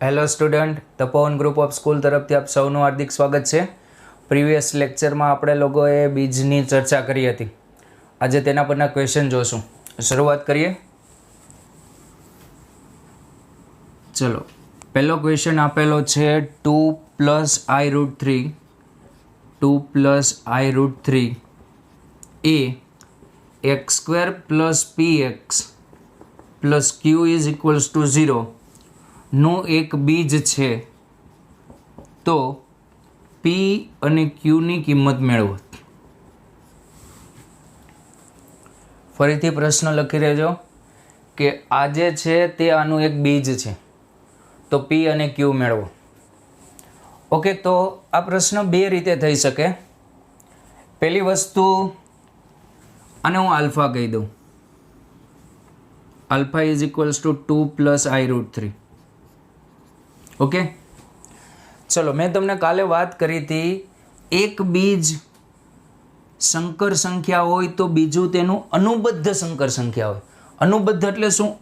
Hello student, Tapovan group of school તરફથી આપ સૌનું હાર્દિક સ્વાગત છે. પ્રીવિયસ લેક્ચરમાં આપણે લોકોએ બીજની ચર્ચા કરી હતી. આજે તેના પરના ક્વેશ્ચન જોશું. શરૂઆત કરીએ. ચલો, પહેલો ક્વેશ્ચન આપેલો છે 2 + i√3 2 + i√3 એ x² + px + q = 0 નું એક બીજ છે. તો p અને q ની કિંમત મેળવો. ફરીથી પ્રશ્ન લખી રહેજો કે આ જે છે તે આનું એક બીજ છે, તો p અને q મેળવો. ઓકે, તો આ પ્રશ્ન બે રીતે થઈ શકે. પહેલી વસ્તુ, આને હું આલ્ફા કહી દઉં. Alpha = 2 + i√3. ઓકે, ચલો, મેં તમને કાલે વાત કરી હતી, એક બીજ સંકર સંખ્યા હોય તો બીજું તેનું અનુબદ્ધ સંકર સંખ્યા હોય. અનુબદ્ધ એટલે શું?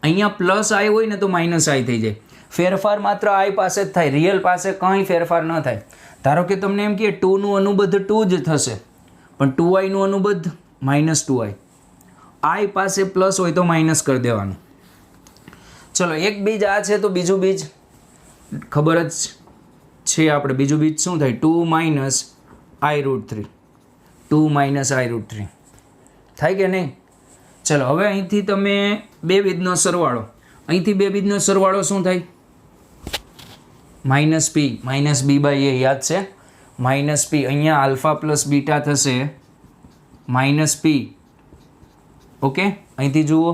અહીંયા પ્લસ આઈ હોય ને તો માઇનસ આઈ થઈ જાય. ફેરફાર માત્ર આઈ પાસે જ થાય, રિયલ પાસે કંઈ ફેરફાર ન થાય. ધારો કે તમને એમ કે 2નું અનુબદ્ધ 2 જ થશે, પણ 2i નું અનુબદ્ધ -2i. આઈ પાસે પ્લસ હોય તો માઇનસ કરી દેવાનું. ચલો, એક બીજ આ છે તો બીજું બીજ ખબર જ છે આપણે. બીજું બીજ શું થાય? 2 - i√3. 2 - i√3 થાય કે નહીં? ચલો, હવે અહીંથી તમે બે બીજનો સરવાળો, અહીંથી બે બીજનો સરવાળો શું થાય? -p -b/a યાદ છે? -p અહીંયા આલ્ફા + બીટા થશે -p. ઓકે, અહીંથી જુઓ,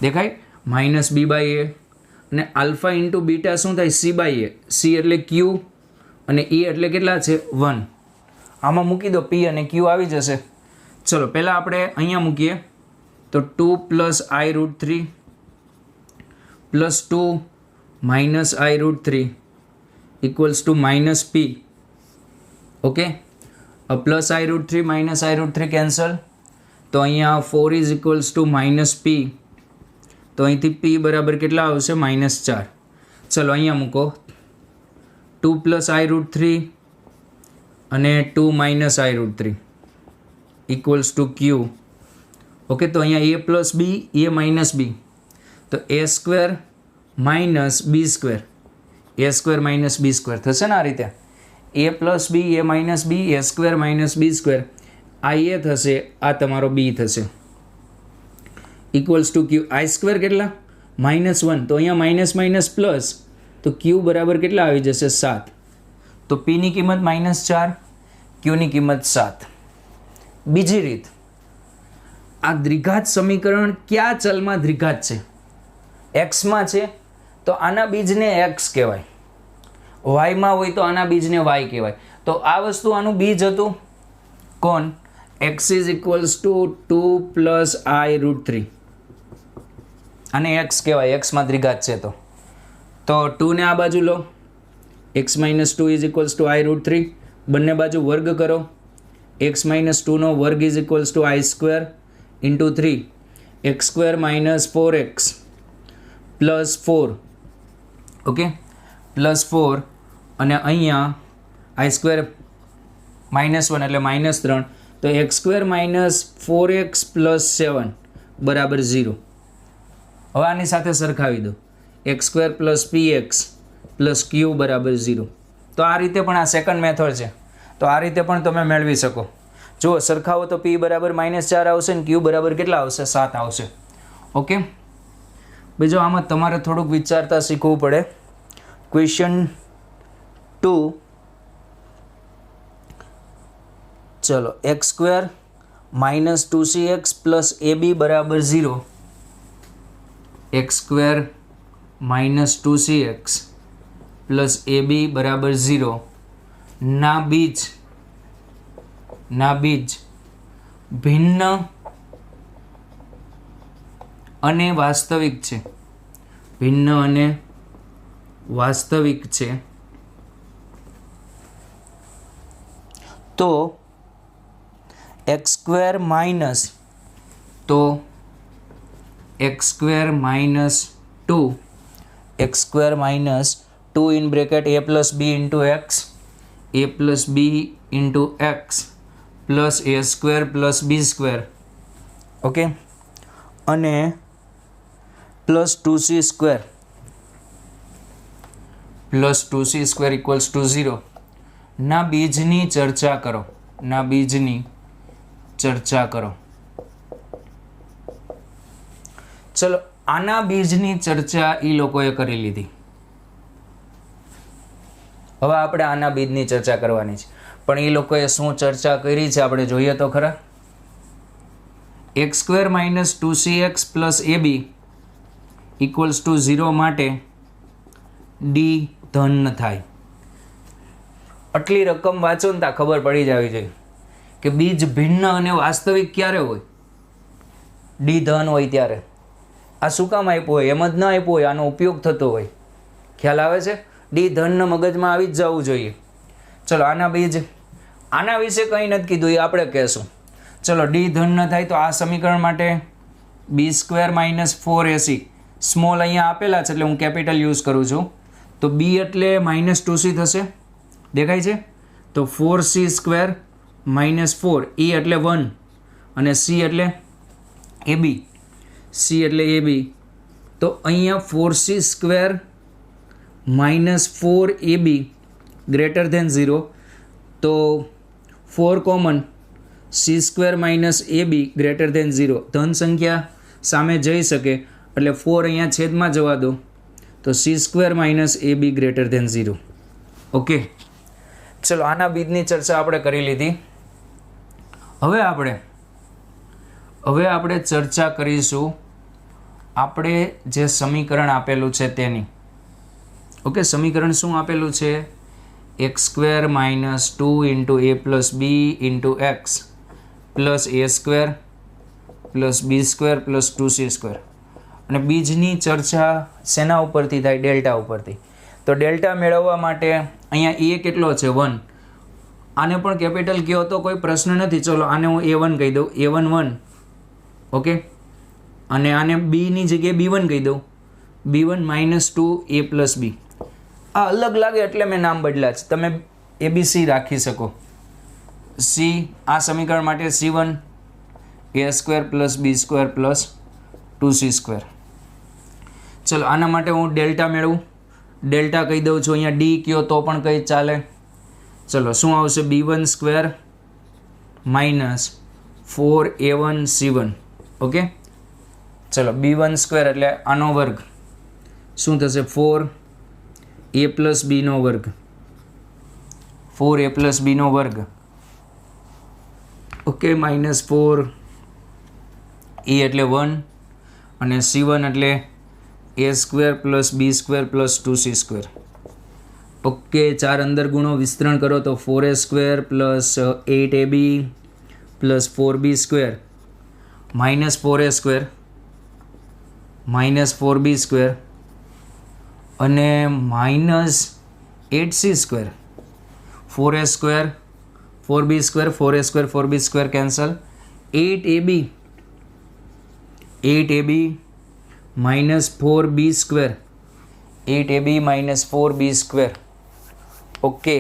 દેખાય? -b/a અને આલ્ફા ઇન્ટુ બીટા શું થાય? c/a. c એટલે q અને e એટલે કેટલા છે? 1. આમાં મૂકી દો, p અને q આવી જશે. ચલો, પહેલાં આપણે અહીંયા મૂકીએ તો 2 + i√3 + 2 - i√3 = -p. Okay, plus i√3 - i√3 cancel, તો અહીંયા 4 = -p. તો અહીંથી p બરાબર કેટલા આવશે? -4. ચલો, અહીંયા મૂકો 2 + i√3 અને 2 - i√3 = q. ઓકે, તો અહીંયા a + b, a - b, તો a² - b², a² - b² થશે ને આ રીતે. a + b, a - b, a² - b², આ a થશે, આ તમારો b થશે, = q. i² કેટલા? -1, તો અહીંયા માઇનસ પ્લસ, તો q બરાબર કેટલા આવી જશે? 7. તો p ની કિંમત -4, q ની કિંમત 7. બીજી રીત, આ દ્વિઘાત સમીકરણ કયા ચલમાં દ્વિઘાત છે? x માં છે તો આના બીજને x કહેવાય, y માં હોય તો આના બીજને y કહેવાય. તો આ વસ્તુ આનું બીજ હતું. કોણ? x = 2 + i√3. આને x કહેવાય, x માં દ્વિઘાત છે તો 2 ને આ બાજુ લો, x - 2 = i√3. બંને બાજુ વર્ગ કરો, x - 2 નો વર્ગ = i² × 3, x² - 4x + 4. ઓકે, +4, અને અહીંયા i² -1 એટલે -3, તો x² - 4x + 7 = 0. હવે આની સાથે સરખાવી દો, x² + px + q = 0. તો આ રીતે પણ આ સેકન્ડ મેથડ છે, તો આ રીતે પણ તમે મેળવી શકો. જુઓ, સરખાવો તો p બરાબર -4 આવશે ને q બરાબર કેટલા આવશે? 7 આવશે. ઓકે, બીજો આમાં તમારે થોડુંક વિચારતા શીખવું પડે. ક્વેશ્ચન 2, ચલો, x² - 2cx + ab = 0. x² - 2cx + ab = 0 ના બીજ ભિન્ન અને વાસ્તવિક છે. ભિન્ન અને વાસ્તવિક છે તો x² - 2 x square minus 2 in bracket a plus b into x, a plus b into x plus a square plus b square, okay, અને plus 2c square equals to 0 ના બીજની ચર્ચા કરો, ના બીજની ચર્ચા કરો. ચલો આના બીજની ચર્ચા એ લોકોએ કરી લીધી. હવે આપણે આના બીજની ચર્ચા કરવાની છે, પણ એ લોકોએ શું ચર્ચા કરી છે આપણે જોઈએ તો ખરા. X square minus 2cx plus AB equals to 0 માટે ડી ધન થાય. આટલી રકમ વાંચો ને ત્યાં ખબર પડી જવી જોઈએ કે બીજ ભિન્ન અને વાસ્તવિક ક્યારે હોય, ડી ધન હોય ત્યારે. આ શું કામ આપ્યું હોય, એમ જ ન આપ્યું હોય, આનો ઉપયોગ થતો હોય. ખ્યાલ આવે છે? ડી ધન મગજમાં આવી જ જવું જોઈએ. ચલો આના બીજ, આના વિશે કંઈ નથી કીધું, એ આપણે કહેશું. ચલો ડી ધન ન થાય તો આ સમીકરણ માટે બી સ્ક્વેર માઇનસ 4ac, સ્મોલ અહીંયા આપેલા છે એટલે હું કેપિટલ યુઝ કરું છું. તો બી એટલે માઇનસ 2c થશે, દેખાય છે? તો 4c સ્ક્વેર માઇનસ 4, e એટલે 1 અને c એટલે ab, c એટલે ab. તો અહીંયા 4c square minus 4ab greater than 0, તો 4 common, c square minus ab greater than 0. ધન સંખ્યા સામે જઈ શકે એટલે 4 અહીંયા છેદમાં જવા દો, તો c square minus ab greater than 0. Okay, ચલો આના બીજની ચર્ચા આપણે કરી લીધી. હવે આપણે ચર્ચા કરીશું આપણે જે સમીકરણ આપેલું છે તેની. ઓકે, સમીકરણ શું આપેલું છે? એક્સ સ્ક્વેર માઇનસ 2 ઇન્ટુ એ પ્લસ બી ઇન્ટુ એક્સ પ્લસ એ સ્ક્વેર પ્લસ બી સ્ક્વેર પ્લસ 2c સ્ક્વેર. અને બીજની ચર્ચા શેના ઉપરથી થાય? ડેલ્ટા ઉપરથી. તો ડેલ્ટા મેળવવા માટે અહીંયા એ કેટલો છે? 1. આને પણ કેપિટલ કહો તો કોઈ પ્રશ્ન નથી. ચલો આને હું a1 કહી દઉં, a1 1, ઓકે, અને આને બીની જગ્યાએ b1 કહી દઉં, b1 માઇનસ 2 a પ્લસ બી. આ અલગ લાગે એટલે મેં નામ બદલ્યા છે, તમે abc રાખી શકો. c આ સમીકરણ માટે c1 a square plus B square plus 2c square. ચલો આના માટે હું ડેલ્ટા મેળવું, ડેલ્ટા કહી દઉં છું. અહીંયા ડી કયો તો પણ કંઈ ચાલે. ચલો શું આવશે? b1 square minus 4a1 c1, okay. ચલો b1 સ્ક્વેર એટલે આનો વર્ગ શું થશે? 4a પ્લસ બીનો વર્ગ, 4a પ્લસ બીનો વર્ગ, ઓકે, માઇનસ 4 એ એટલે 1 અને c1 એટલે a square plus B square plus 2c square. Okay, 4 અંદર ગુણો વિસ્તરણ કરો તો 4a square plus 8ab plus 4b square minus 4a square minus 4b square અને minus 8c square. 4a square 4b square, 4a square 4b square cancel. 8ab minus 4b square, 8ab minus 4b square. Okay,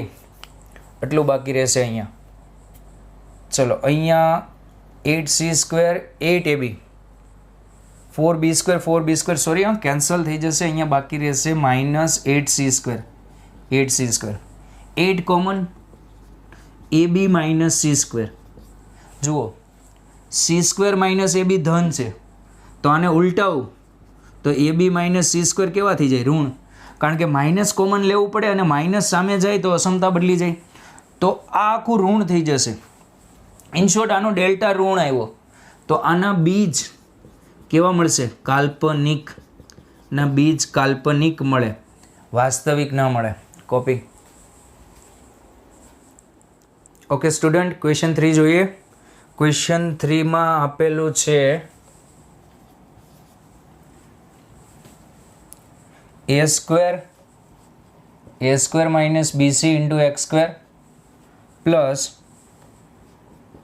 એટલું બાકી રહેશે અહીંયા. ચલો અહીંયા 8c square 8ab 4b square sorry હા cancel થઈ જશે. અહીંયા બાકી રહેશે minus 8c square, 8c square. 8 common, ab minus c square. જુઓ c સ્ક્વેર માઇનસ ab ધન છે, તો આને ઉલટાવું તો ab માઇનસ c સ્ક્વેર કેવા થઈ જાય? ઋણ. કારણ કે માઇનસ કોમન લેવું પડે અને માઇનસ સામે જાય તો અસમતા બદલી જાય, તો આ આખું ઋણ થઈ જશે. ઇન શોર્ટ આનો ડેલ્ટા ઋણ આવ્યો, તો આના બીજ કેવા મળશે? કાલ્પનિક. ના બીજ કાલ્પનિક મળે, વાસ્તવિક ન મળે. કોપી. ઓકે સ્ટુડન્ટ, ક્વેશ્ચન 3 જોઈએ. ક્વેશ્ચન 3માં આપેલું છે a square minus bc into x square plus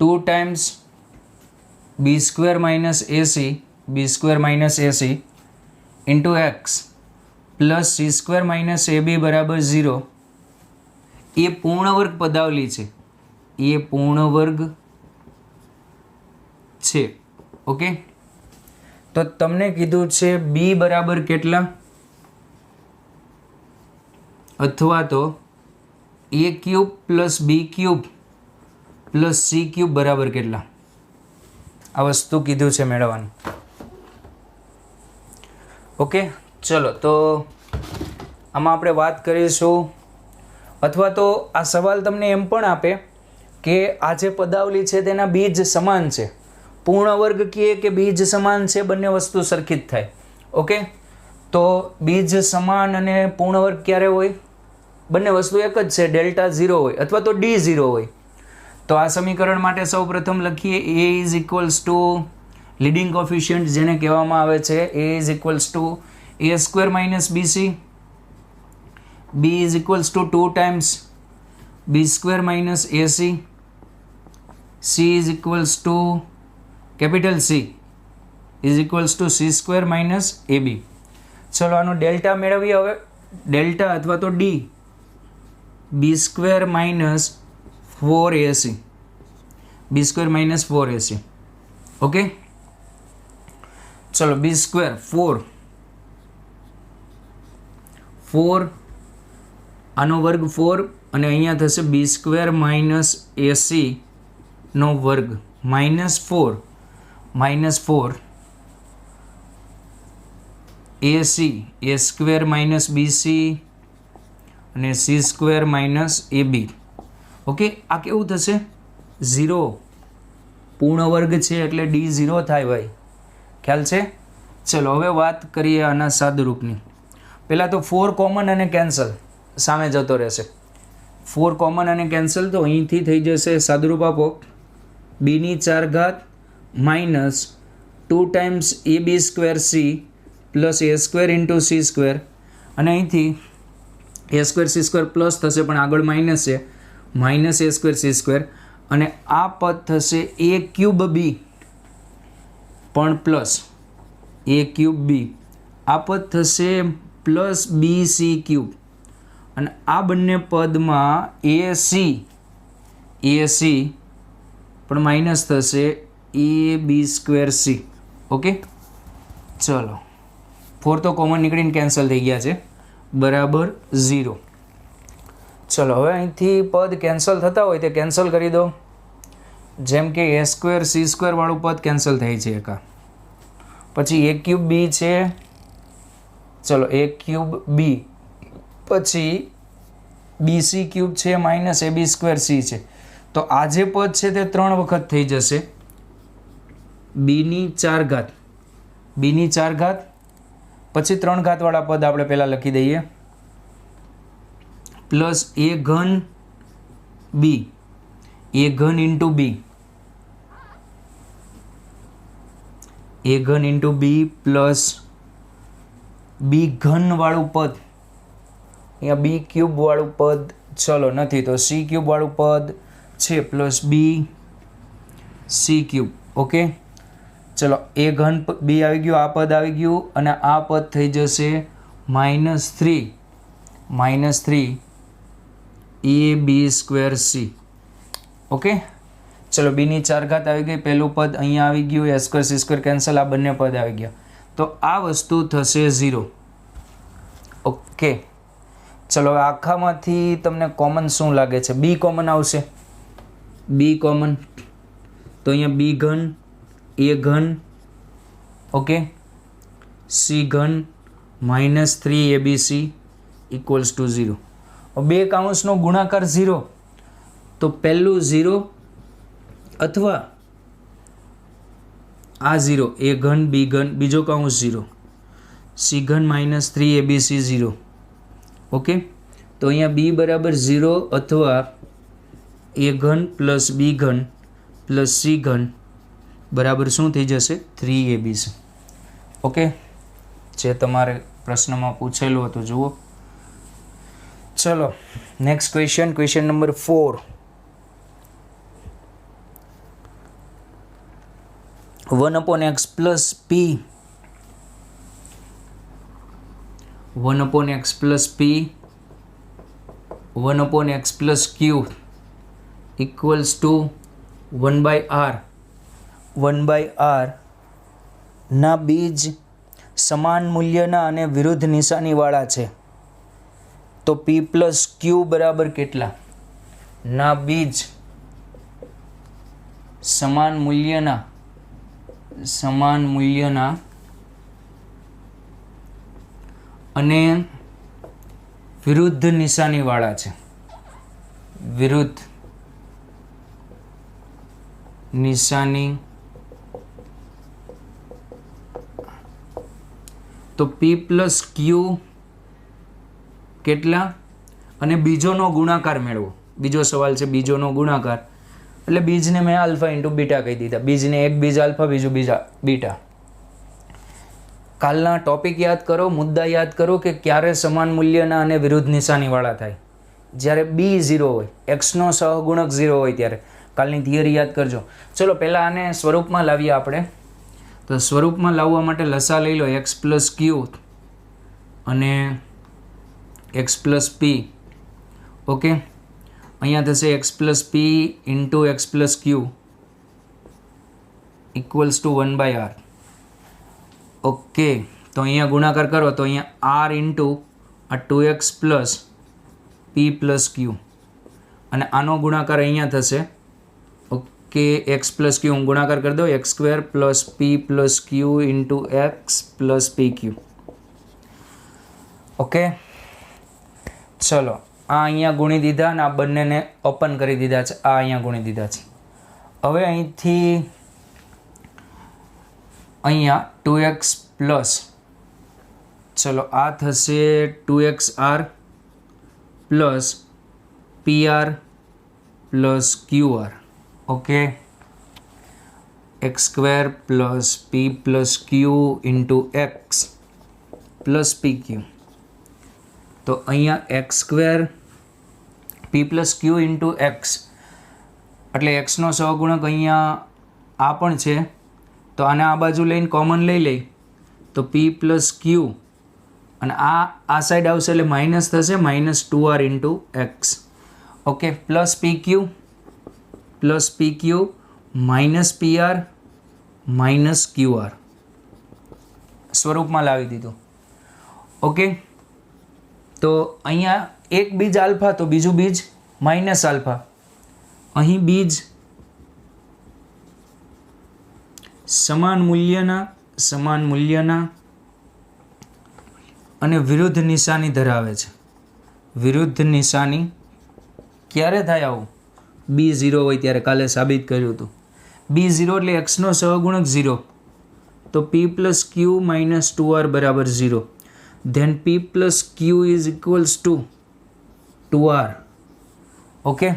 2 times b square minus ac into x plus c square minus a b બરાબર 0 એ પૂર્ણ વર્ગ પદાવલી છે, એ પૂર્ણ વર્ગ છે. ઓકે, તો તમને કીધું છે બી બરાબર કેટલા, અથવા તો એ ક્યુબ પ્લસ બી ક્યુબ પ્લસ સી ક્યુબ બરાબર કેટલા, આ વસ્તુ કીધું છે મેળવવાની. ઓકે, ચલો તો આમાં આપણે વાત કરીશું. અથવા તો આ સવાલ તમને એમ પણ આપે કે આ જે પદાવલી છે તેના બીજ સમાન છે, પૂર્ણ વર્ગ કહે કે બીજ સમાન છે, બંને વસ્તુ સરખી જ થાય. ઓકે, તો બીજ સમાન અને પૂર્ણ વર્ગ ક્યારે હોય, બંને વસ્તુ એક જ છે, ડેલ્ટા 0 હોય અથવા તો ડી 0 હોય. તો આ સમીકરણ માટે સૌ પ્રથમ લખીએ a is equals to leading coefficient જેને કહેવામાં આવે છે a is equals to a square minus bc, b is equals to 2 times b square minus ac, c is equals to capital C is equals to c square minus ab. ચલો આનો delta મેળવીએ. હવે delta અથવા તો d b square minus 4ac, b square minus 4ac. Okay, ચલો b square 4 આનો વર્ગ 4 અને અહીંયા થશે બી સ્ક્વેર માઇનસ એસી નો વર્ગ -4 એસી એ સ્ક્વેર માઇનસ બીસી અને C square minus a B. Okay, આ કેવું થશે 0, પૂર્ણ વર્ગ છે એટલે ડી 0 થાય ભાઈ, ખ્યાલ છે. ચલો હવે વાત કરીએ આના સાદુરૂપની. પહેલાં તો 4 કોમન અને કેન્સલ સામે જતો રહેશે. 4 કોમન અને કેન્સલ, તો અહીંથી થઈ જશે સાદુરૂપ આપો બીની 4 ઘાત માઇનસ 2 ટાઈમ્સ એ બી સ્ક્વેર સી પ્લસ એ સ્ક્વેર ઇન્ટુ સી સ્ક્વેર, અને અહીંથી એ સ્ક્વેર સી સ્ક્વેર પ્લસ થશે પણ આગળ માઇનસ છે, માઇનસ એ સ્ક્વેર સી સ્ક્વેર, અને આ પદ થશે એ ક્યુબ બી પણ પ્લસ એ ક્યુબ બી, આ પદ થશે પ્લસ બી સી ક્યુબ, અને આ બંને પદમાં એસી પણ માઇનસ થશે એ બી સ્ક્વેર સી. ઓકે, ચલો 4 તો કોમન નીકળીને કેન્સલ થઈ ગયા છે, બરાબર 0. ચલો હવે અહીંથી પદ કેન્સલ થતા હોય તે કેન્સલ કરી દો, જેમ કે એ સ્ક્વેર સી સ્ક્વેર વાળું પદ કેન્સલ થાય છે એકા. પછી એ ક્યુબ બી છે, ચલો એ ક્યુબ બી, પછી બીસી ક્યુબ છે minus a B square C છે. તો આ જે પદ છે તે 3 વખત થઈ જશે, બીની 4 ઘાત, પછી 3 ઘાતવાળા પદ આપણે પહેલાં લખી દઈએ, પ્લસ એ ઘન બી, એ ઘન ઇન્ટુ બી, એ ઘન ઇન્ટુ બી પ્લસ બી ઘન વાળું પદ, અહીંયા બી ક્યુબ વાળું પદ ચલો નથી તો સી ક્યુબ વાળું પદ છે, plus B C cube. Okay, ચલો એ ઘન બી આવી ગયું, આ પદ આવી ગયું, અને આ પદ થઈ જશે -3 એ બી સ્ક્વેર સી. ઓકે, ચલો બીની 4 ઘાત આવી ગઈ, પહેલું પદ અહીંયા આવી ગયું, એ સ્ક્વેર સી સ્ક્વેર કેન્સલ, આ બંને પદ આવી ગયા, તો આ વસ્તુ થશે 0. ઓકે, ચલો આખામાંથી તમને કોમન શું લાગે છે, બી કોમન આવશે, બી કોમન, તો અહીંયા બી ઘન, એ ઘન, ઓકે, સી ઘન -3 ABC ઇક્વલ્સ ટુ 0. બે કાઉન્સનો ગુણાકાર 0, તો પહેલું 0 અથવા આ 0 એ ઘન બી ઘન, બીજો કાઉન્સ 0, સી ઘન -3 ABC 0. ઓકે, તો અહીંયા બી બરાબર 0 અથવા એ ઘન પ્લસ બી ઘન પ્લસ સી ઘન બરાબર શું થઈ જશે 3 ABC. ઓકે, જે તમારે પ્રશ્નમાં પૂછેલું હતું જુઓ. ચલો next question number 4. 1/x plus p 1/x plus p 1/x plus q equals to 1/r. 1/r ના બીજ સમાન મૂલ્યના અને વિરુદ્ધ નિશાનીવાળા છે તો p plus q બરાબર કેટલા? ના બીજ સમાન મૂલ્યના અને વિરુદ્ધ નિશાનીવાળા છે. વિરુદ્ધ નિશાની તો p plus q કેટલા? અને બીજોનો ગુણાકાર મેળવો. બીજો સવાલ છે બીજોનો ગુણાકાર. એટલે બીજને મેં આલ્ફા ઇન્ટુ બીટા કહી દીધા. બીજને એક બીજ આલ્ફા, બીજું બીટા. કાલના ટોપિક યાદ કરો, મુદ્દા યાદ કરો કે ક્યારે સમાન મૂલ્યના અને વિરુદ્ધ નિશાનીવાળા થાય. જ્યારે b 0 હોય, xનો સહગુણક 0 હોય ત્યારે. કાલની થિયરી યાદ કરજો. ચલો પહેલાં આને સ્વરૂપમાં લાવીએ આપણે. તો સ્વરૂપમાં લાવવા માટે લસા લઈ લો x plus q અને x plus p. ઓકે, અહીંયા થશે x plus p into x plus q equals to 1/r. Okay, તો અહીંયા ગુણાકાર કરો તો અહીંયા r ઇન્ટુ આ 2x plus p plus q અને આનો ગુણાકાર અહીંયા થશે. ઓકે, x પ્લસ q હું ગુણાકાર કરી દઉં. x square plus p plus q into x plus pq. Okay, ચલો આ અહીંયા ગુણી દીધા અને આ બંનેને ઓપન કરી દીધા છે. આ અહીંયા ગુણી દીધા છે. હવે અહીંથી અહીંયા 2x પ્લસ, ચલો આ થશે 2xr plus pr plus qr. Okay, x square plus p plus q into x plus pq. તો અહીંયા x square p plus q into x એટલે xનો સહગુણક અહીંયા આ પણ છે તો આને આ બાજુ લઈને કોમન લઈ લઈ તો p પ્લસ q અને આ સાઈડ આવશે એટલે માઇનસ થશે, minus 2r into x. Okay, plus pq minus pr minus qr સ્વરૂપમાં લાવી દીધું. ઓકે, તો અહીંયા એક બીજ આલ્ફા તો બીજું બીજ માઇનસ આલ્ફા. અહીં બીજ સમાન મૂલ્યના અને વિરુદ્ધ નિશાની ધરાવે છે. વિરુદ્ધ નિશાની ક્યારે થાય આવું? b 0 હોય ત્યારે. કાલે સાબિત કર્યું હતું. b 0 એટલે xનો સહગુણક 0 તો p plus q minus 2r બરાબર 0. then p plus q is equals to 2r. Okay,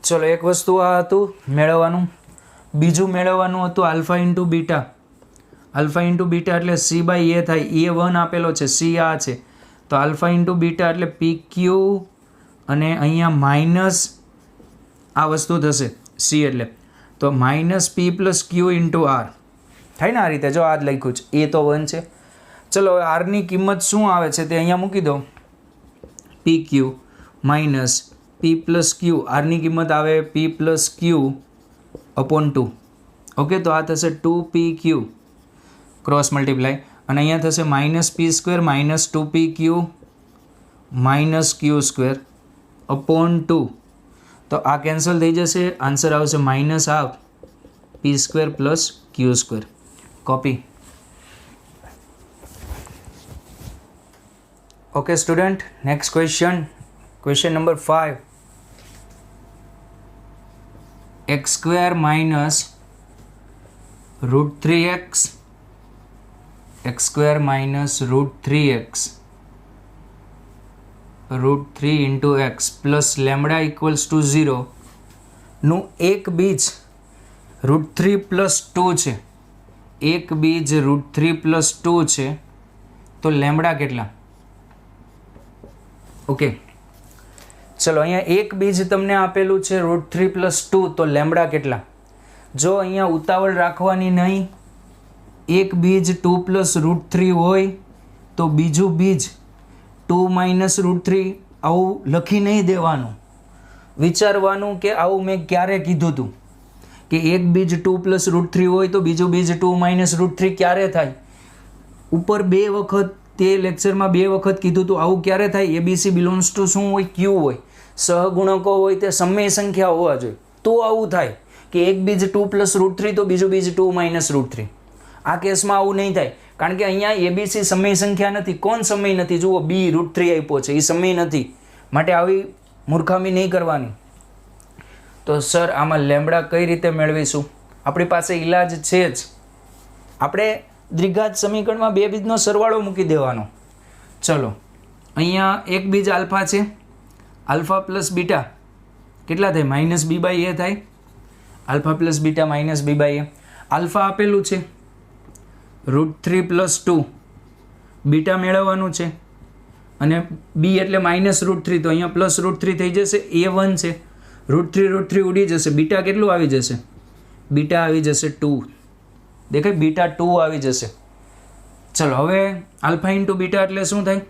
ચલો એક વસ્તુ આ હતું મેળવવાનું. બીજું મેળવવાનું હતું alpha into beta. Alpha into beta એટલે c બાય a થાય. એ 1 આપેલો છે, c આ છે તો આલ્ફા ઇન્ટુ બીટા એટલે pq અને અહીંયા માઇનસ આ વસ્તુ થશે c એટલે તો minus p plus q into r થાય ને આ રીતે. જો આ જ લખ્યું છે, એ તો 1 છે. ચલો હવે આરની કિંમત શું આવે છે તે અહીંયા મૂકી દો. pq minus p plus q. આરની કિંમત આવે p plus q upon 2. Okay, તો આ થશે 2pq ક્રોસ મલ્ટીપ્લાય અને અહીંયા થશે minus p square minus 2pq minus q square upon 2. તો આ કેન્સલ થઈ જશે. આન્સર આવશે minus half p square plus q square. Copy. Okay student, next question number 5. x square minus root 3x x square minus root 3x root 3 into x plus lambda equals to 0 નું એક બીજ root 3 plus 2 છે. એક બીજ root 3 plus 2 છે તો lambda કેટલા? Okay, ચલો અહીંયા એક બીજ તમને આપેલું છે √3 + 2 તો લેમ્બડા કેટલા? જો અહીંયા ઉતાવળ રાખવાની નહીં. એક બીજ 2 + √3 હોય તો બીજું બીજ 2 માઇનસ રૂટ 3 આવું લખી નહીં દેવાનું, વિચારવાનું કે આવું મેં ક્યારે કીધું હતું કે એક બીજ 2 પ્લસ રૂટ 3 હોય તો બીજું બીજ 2 માઇનસ રૂટ 3 ક્યારે થાય. ઉપર 2 વખત તે લેક્ચરમાં 2 વખત કીધું હતું આવું ક્યારે થાય. એબીસી બિલોંગ્સ ટુ શું હોય? ક્યુ હોય. સહગુણકો હોય તે સમય સંખ્યા હોવા જોઈએ તો આવું થાય કે એક બીજ 2 પ્લસ રૂટ 3 તો બીજું બીજ 2 માઇનસ રૂટ 3. આ કેસમાં આવું નહીં થાય કારણ કે અહીંયા એબીસી સમય સંખ્યા નથી. કોણ સમય નથી? જુઓ બી રૂટ 3 આપ્યો છે, એ સમય નથી. માટે આવી મૂર્ખામી નહીં કરવાની. તો સર આમાં લેમ્બડા કઈ રીતે મેળવીશું? આપણી પાસે ઈલાજ છે જ. આપણે દ્વિઘાત સમીકરણમાં 2 બીજનો સરવાળો મૂકી દેવાનો. ચલો અહીંયા એક બીજ આલ્ફા છે, આલ્ફા પ્લસ બીટા કેટલા થાય? માઇનસ બી બાય એ થાય. Alpha plus beta minus B by A. Alpha આપેલું છે રૂટ 3 પ્લસ 2, બીટા મેળવવાનું છે અને બી એટલે માઇનસ રૂટ 3 તો અહીંયા પ્લસ રૂટ 3 થઈ જશે. A1 છે, રૂટ 3 ઉડી જશે. બીટા કેટલું આવી જશે? બીટા આવી જશે 2. દેખાય? બીટા 2 આવી જશે. ચલો હવે આલ્ફા ઇન્ટુ બીટા એટલે શું થાય?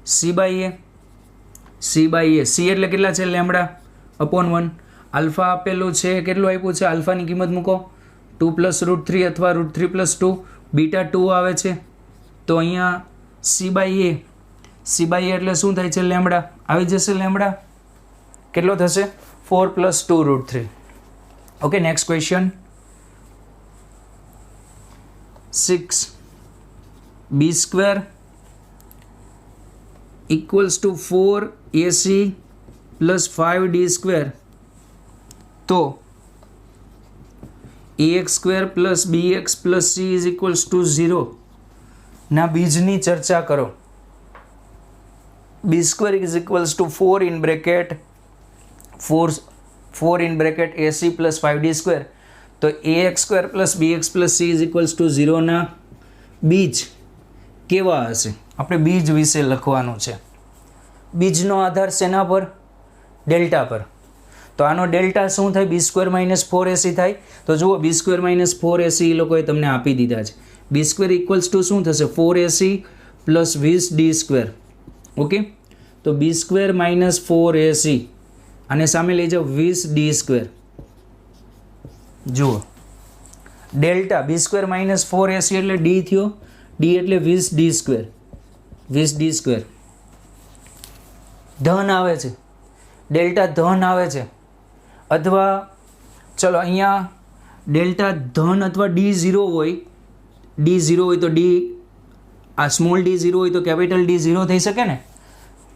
C by A. C by A, C એટલે કેટલા છે? Lambda upon 1. આલ્ફા આપેલું છે, કેટલું આપ્યું છે? આલ્ફાની કિંમત મૂકો 2 પ્લસ રૂટ 3 અથવા રૂટ 3 પ્લસ 2. બીટા 2 આવે છે તો અહીંયા c by A. C by a એટલે શું થાય છે? લેમ્બડા આવી જશે. લેમ્બડા કેટલો થશે? 4 plus 2 root 3. Okay, next question 6 b square equals to 4ac plus 5d square તો ax square plus bx plus c is equals to 0 ના બીજની ચર્ચા કરો. B square is equals to 4 in bracket 4 in bracket ac plus 5d square તો ax square plus bx plus c is equals to 0 ના બીજ કેવા હશે? આપણે બીજ વિશે લખવાનું છે. બીજનો આધાર શેના પર? ડેલ્ટા પર. તો આનો ડેલ્ટા શું થાય? બી સ્ક્વેર માઇનસ 4ac થાય. તો જુઓ બી સ્ક્વેર માઇનસ 4ac એ લોકોએ તમને આપી દીધા છે. બી સ્ક્વેર ઇક્વલ્સ ટુ શું થશે? 4ac plus 20d square. Okay, તો બી સ્ક્વેર માઇનસ 4ac અને સામે લઈ જાઓ 20d સ્ક્વેર. જુઓ ડેલ્ટા બી સ્ક્વેર માઇનસ 4ac એટલે d થયો, d એટલે 20d સ્ક્વેર. 20d સ્ક્વેર ધન આવે છે, ડેલ્ટા ધન આવે છે. અથવા ચલો અહીંયા ડેલ્ટા ધન અથવા d0 હોય, d0 હોય તો d આ સ્મોલ d0 હોય તો કેપિટલ d0 થઈ શકે ને.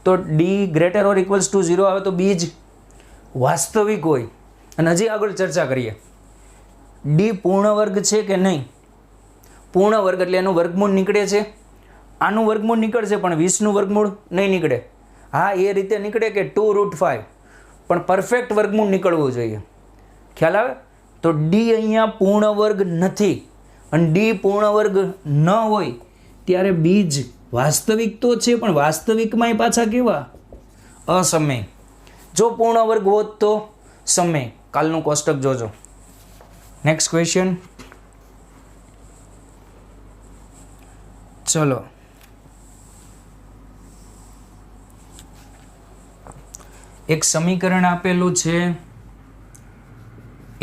તો d greater or equals to 0 આવે તો બીજ વાસ્તવિક હોય. અને હજી આગળ ચર્ચા કરીએ. d પૂર્ણ વર્ગ છે કે નહીં? પૂર્ણ વર્ગ એટલે એનું વર્ગમૂળ નીકળે છે. આનું વર્ગમૂળ નીકળશે પણ 20નું વર્ગમૂળ નહીં નીકળે. હા, એ રીતે નીકળે કે 2 રૂટ 5 પણ પરફેક્ટ વર્ગમૂળ નીકળવું જોઈએ. ખ્યાલ આવે? તો ડી અહીંયા પૂર્ણ વર્ગ નથી અને ડી પૂર્ણ વર્ગ ન હોય ત્યારે બીજ વાસ્તવિક તો છે પણ વાસ્તવિકમાં પાછા કેવા? અસમય. જો પૂર્ણ વર્ગ હોત તો સમય. કાલનું કોષ્ટક જોજો. Next question. ચલો એક સમીકરણ આપેલું છે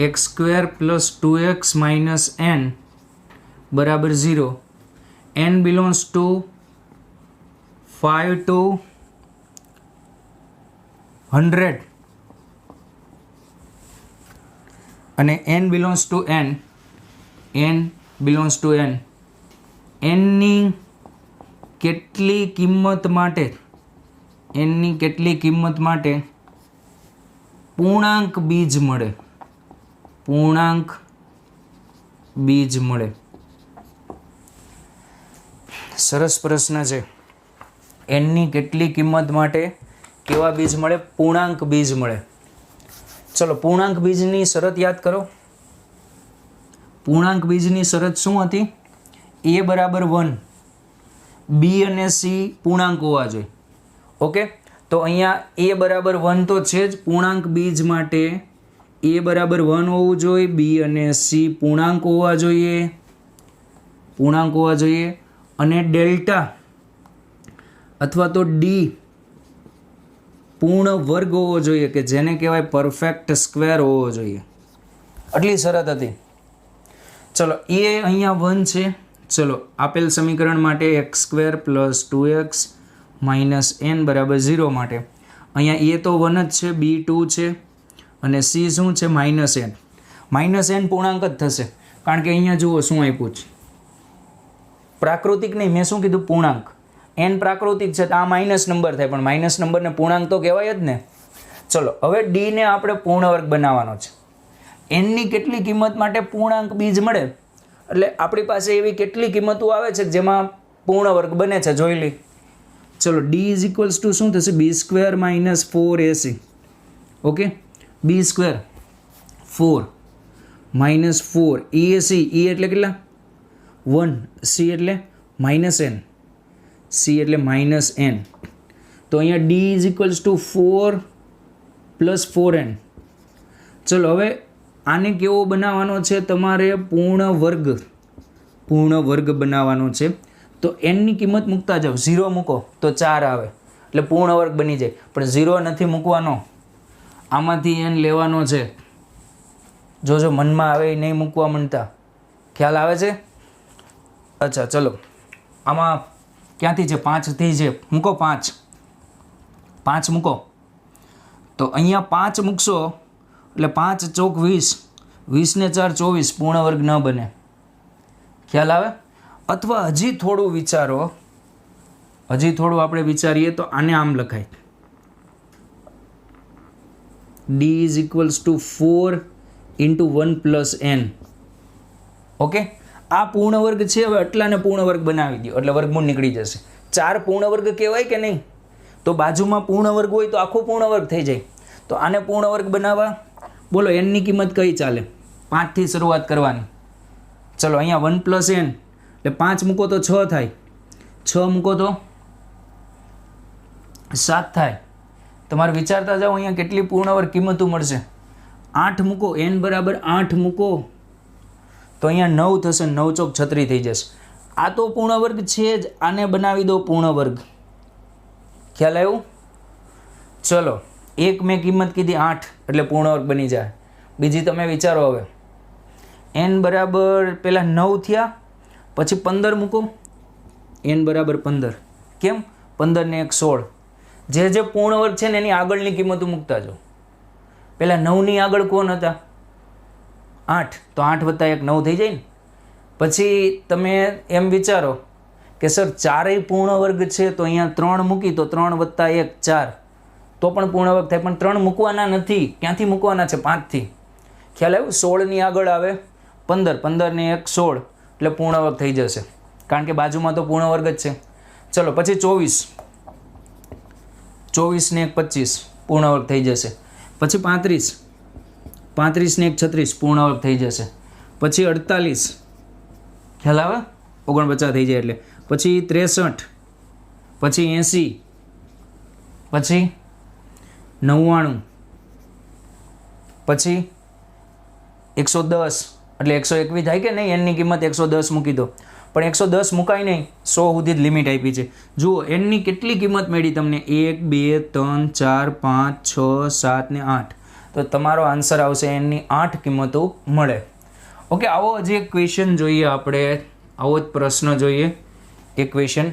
x square plus 2x minus n બરાબર 0. n બિલોંગ્સ ટુ 5 to 100 અને n belongs to n. n belongs to n. n ની કેટલી કિંમત માટે પૂર્ણાંક બીજ મળે? પૂર્ણાંક બીજ મળે. સરસ પ્રશ્ન છે. n ની કેટલી કિંમત માટે કેવા બીજ મળે? પૂર્ણાંક બીજ મળે. ચલો પૂર્ણાંક બીજની શરત યાદ કરો. પૂર્ણાંક બીજની શરત શું હતી? a બરાબર 1, b અને c પૂર્ણાંક હોવા જોઈએ. ઓકે, તો અહીંયા a બરાબર 1 તો છે જ. પૂર્ણાંક બીજ માટે a બરાબર 1 હોવું જોઈએ, b અને c પૂર્ણાંક હોવા જોઈએ. અને ડેલ્ટા અથવા તો ડી પૂર્ણ વર્ગ હોવો જોઈએ, કે જેને કહેવાય પરફેક્ટ સ્ક્વેર હોવો જોઈએ. આટલી શરત હતી. ચલો એ અહીંયા 1 છે. ચલો આપેલ સમીકરણ માટે x square plus 2x minus n બરાબર 0 માટે અહીંયા એ તો 1 જ છે, બી 2 છે અને સી શું છે? Minus n. માઇનસ n પૂર્ણાંક જ થશે, કારણ કે અહીંયા જુઓ શું આપ્યું છે, પ્રાકૃતિક નહીં, મેં શું કીધું? પૂર્ણાંક. n પ્રાકૃતિક છે તો આ માઇનસ નંબર થાય, પણ માઇનસ નંબરને પૂર્ણાંક તો કહેવાય જ ને. ચલો હવે ડીને આપણે પૂર્ણ વર્ગ બનાવવાનો છે. એનની કેટલી કિંમત માટે પૂર્ણાંક બીજ મળે, એટલે આપણી પાસે એવી કેટલી કિંમતો આવે છે જેમાં પૂર્ણ વર્ગ બને છે, જોઈ લઈ. ચલો ડી ઇઝ ઇક્વલ્સ ટુ શું થશે? બી સ્ક્વેર માઇનસ 4ac. ઓકે, બી સ્ક્વેર 4 માઇનસ 4 EAC. E એટલે કેટલા? 1. C એટલે માઇનસ n. C એટલે માઇનસ n. તો અહીંયા D is equals to 4 plus 4n. ચલો હવે આને કેવો બનાવવાનો છે? તમારે પૂર્ણ વર્ગ બનાવવાનો છે. તો એનની કિંમત મૂકતા જાઓ, 0 મૂકો તો 4 આવે, એટલે પૂર્ણ વર્ગ બની જાય. પણ 0 નથી મૂકવાનો, આમાંથી n લેવાનો છે. જો મનમાં આવે એ નહીં મૂકવા માંડતા. ખ્યાલ આવે છે? અચ્છા ચલો, આમાં ક્યાંથી છે? 5થી છે, મૂકો 5 મૂકો. તો અહીંયા 5 મૂકશો એટલે 5 ચોક 20, 20 ને 4 24, પૂર્ણ વર્ગ ન બને. ખ્યાલ આવે? અથવા હજી થોડું વિચારો, આપણે વિચારીએ તો આને આમ લખાય, d is equals to 4 into 1 plus n. Okay, આ પૂર્ણ વર્ગ છે. હવે એટલાને પૂર્ણ વર્ગ બનાવી દો એટલે વર્ગમૂળ નીકળી જશે. 4 પૂર્ણ વર્ગ કહેવાય કે નહીં? તો બાજુમાં પૂર્ણ વર્ગ હોય તો આખું પૂર્ણ વર્ગ થઈ જાય. તો આને પૂર્ણ વર્ગ બનાવવા, બોલો એનની કિંમત કઈ ચાલે? 5થી શરૂઆત કરવાની. ચલો અહીંયા 1 પ્લસ n એટલે 5 મૂકો તો 6 થાય, 6 મૂકો તો 7 થાય. તમારે વિચારતા જાઓ અહીંયા કેટલી પૂર્ણ વર્ગ કિંમતો મળશે. 8 મૂકો, n બરાબર 8 મૂકો તો અહીંયા 9 થશે, 9 ચોક 36 થઈ જશે. આ તો પૂર્ણ વર્ગ છે જ, આને બનાવી દો પૂર્ણ વર્ગ. ખ્યાલ આવ્યું? ચલો એક મેં કિંમત કીધી 8 એટલે પૂર્ણ વર્ગ બની જાય. બીજી તમે વિચારો, હવે n બરાબર પહેલાં 9 થયા, પછી 15 મૂકો, n બરાબર 15. કેમ? 15 ને 1 16. જે પૂર્ણ વર્ગ છે ને એની આગળની કિંમતો મૂકતા જાઓ. પહેલાં 9ની આગળ કોણ હતા? 8. તો 8 વત્તા 1 9 થઈ જાય ને. પછી તમે એમ વિચારો કે સર 4 પૂર્ણ વર્ગ છે, તો અહીંયા 3 મૂકી તો 3 વત્તા 1 4, તો પણ પૂર્ણ વર્ગ થાય. પણ 3 મૂકવાના નથી. ક્યાંથી મૂકવાના છે? 5થી. ખ્યાલ આવ્યું? 16ની આગળ આવે 15, 15 ને 1 16 એટલે પૂર્ણ વર્ગ થઈ જશે, કારણ કે બાજુમાં તો પૂર્ણ વર્ગ જ છે. ચલો પછી 24, 24 ને 1 25 પૂર્ણ વર્ગ થઈ જશે. પછી 35, 35 ને 1 36 પૂર્ણ વર્ગ થઈ જશે. પછી 48, ખ્યાલ આવે? 49 થઈ જાય એટલે. પછી 63, પછી 80, પછી 99, પછી 110 એટલે 121 થાય કે નહીં? એનની કિંમત 110 મૂકી દો. પણ 110 મુકાય નહીં, 100 સુધી જ લિમિટ આપી છે. જુઓ એનની કેટલી કિંમત મળી તમને? 1 2 3 4 5 6 7 ને 8. તો તમારો આન્સર આવશે એનની 8 કિંમતો મળે. ઓકે, આવો હજી એક ક્વેશ્ચન જોઈએ આપણે, આવો જ પ્રશ્ન જોઈએ, એક ક્વેશ્ચન.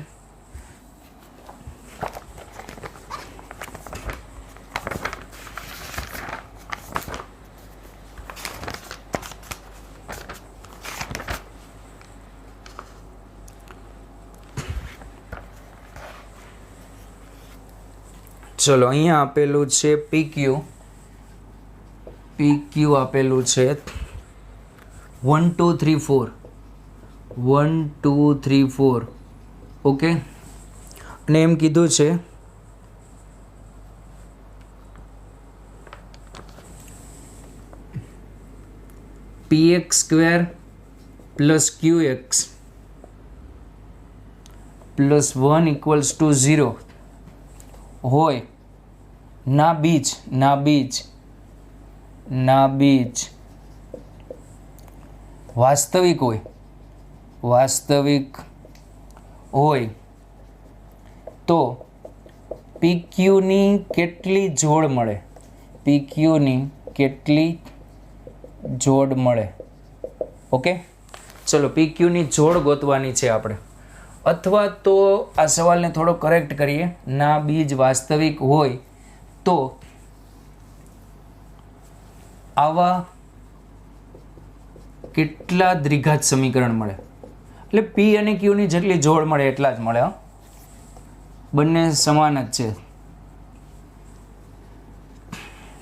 ચલો અહીંયા આપેલું છે PQ આપેલું છે 1 2 3 4 1 2 3 4. ઓકે, અને એમ કીધું છે px square plus qx plus 1 equals to 0 હોય ના બીજ વાસ્તવિક હોય તો પી ક્યુની કેટલી જોડ મળે, પી ક્યુની કેટલી જોડ મળે. ઓકે, ચલો પી ક્યુની જોડ ગોતવાની છે આપણે. અથવા તો આ સવાલને થોડો કરેક્ટ કરીએ, ના બીજ વાસ્તવિક હોય તો આવા કેટલા દ્વિઘાત સમીકરણ મળે. એટલે પી અને ક્યુની જેટલી જોડ મળે એટલા જ મળે. બંને સમાન જ છે.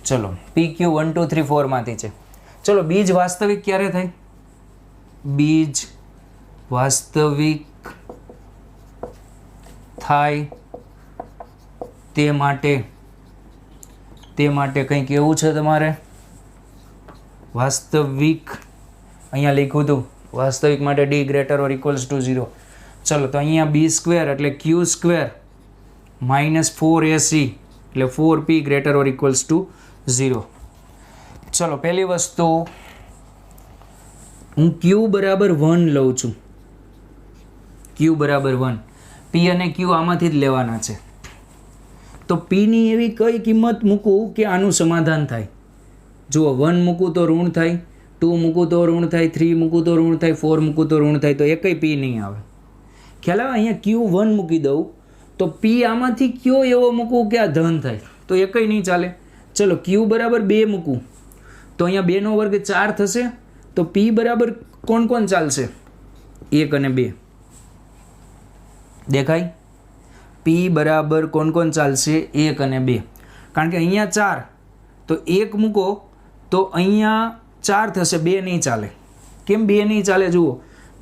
ચલો પી ક્યુ 1 2 3 4 માંથી છે. ચલો બીજ વાસ્તવિક ક્યારે થાય? બીજ વાસ્તવિક થાય તે માટે કંઈક એવું છે તમારે વાસ્તવિક, અહીંયા લખ્યું હતું વાસ્તવિક માટે D greater or equals to 0. ચલો તો અહીંયા બી સ્ક્વેર એટલે ક્યુ સ્ક્વેર માઇનસ 4ac એટલે 4p greater or equals to 0. ચલો પહેલી વસ્તુ હું ક્યુ બરાબર 1 લઉં છું. ક્યુ બરાબર 1, પી અને ક્યુ આમાંથી જ લેવાના છે. તો પીની એવી કઈ કિંમત મૂકું કે આનું સમાધાન થાય? જુઓ 1 મૂકું તો ઋણ થાય, 2 મૂકું તો ઋણ થાય, 3 મૂકું તો ઋણ થાય, 4 મૂકું તો ઋણ થાય, તો એકય પી નહીં આવે. ખ્યાલ આવે? અહીંયા ક્યુ 1 મૂકી દઉં તો પી આમાંથી કયો એવો મૂકું કે આ ધન થાય? તો એકય નહીં ચાલે. ચલો ક્યુ બરાબર 2 મૂકું તો અહીંયા 2 નો વર્ગ 4 થશે. તો પી બરાબર કોણ કોણ ચાલશે? 1 અને 2. દેખાય? પી બરાબર કોણ કોણ ચાલશે? 1 અને 2. કારણ કે અહીંયા 4 તો 1 મૂકો તો અહીંયા 4 થશે, 2 નહીં ચાલે. કેમ 2 નહીં ચાલે? જુઓ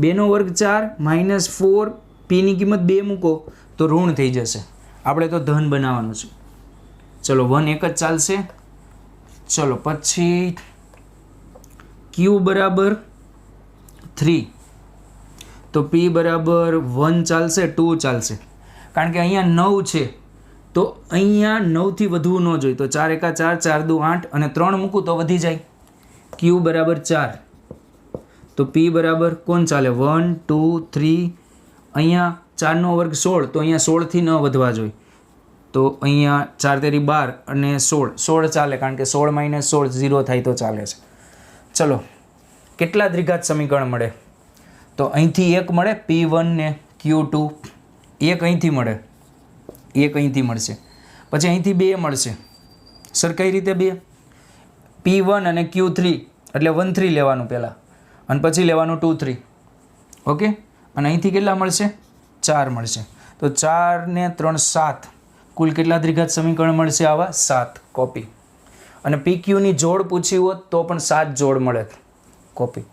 2 નો વર્ગ 4 માઇનસ 4, પીની કિંમત 2 મૂકો તો ઋણ થઈ જશે. આપણે તો ધન બનાવવાનું છે. ચલો 1 એક જ ચાલશે. ચલો પછી ક્યુ બરાબર 3 તો પી બરાબર 1 ચાલશે, 2 ચાલશે. કારણ કે અહીંયા 9 છે તો અહીંયા 9 થી વધવું ન જોઈએ. તો 4 એકા 4, 4 દુ 8 અને 3 મૂકું તો વધી જાય. ક્યુ બરાબર 4 તો પી બરાબર કોણ ચાલે? 1 2 3. અહીંયા 4 નો વર્ગ 16 તો અહીંયા 16 થી ન વધવા જોઈએ. તો અહીંયા 4 તેરી 12 અને 16 ચાલે, કારણ કે 16 માઇનસ 16 0 થાય તો ચાલે છે. ચલો કેટલા દ્વિઘાત સમીકરણ મળે? તો અહીંથી એક મળે P1 ને Q2, એક અહીંથી મળે, એક અહીંથી મળશે, પછી અહીંથી 2 મળશે. સર કઈ રીતે 2? P1 અને Q3 એટલે 1 3 લેવાનું પહેલાં અને પછી લેવાનું 2 3. ઓકે, અને અહીંથી કેટલા મળશે? 4 મળશે. તો 4 ને 3 7, કુલ કેટલા દ્વિઘાત સમીકરણ મળશે? આવા 7. કોપી. અને PQ ની જોડ પૂછી હોત તો પણ 7 જોડ મળે. કોપી.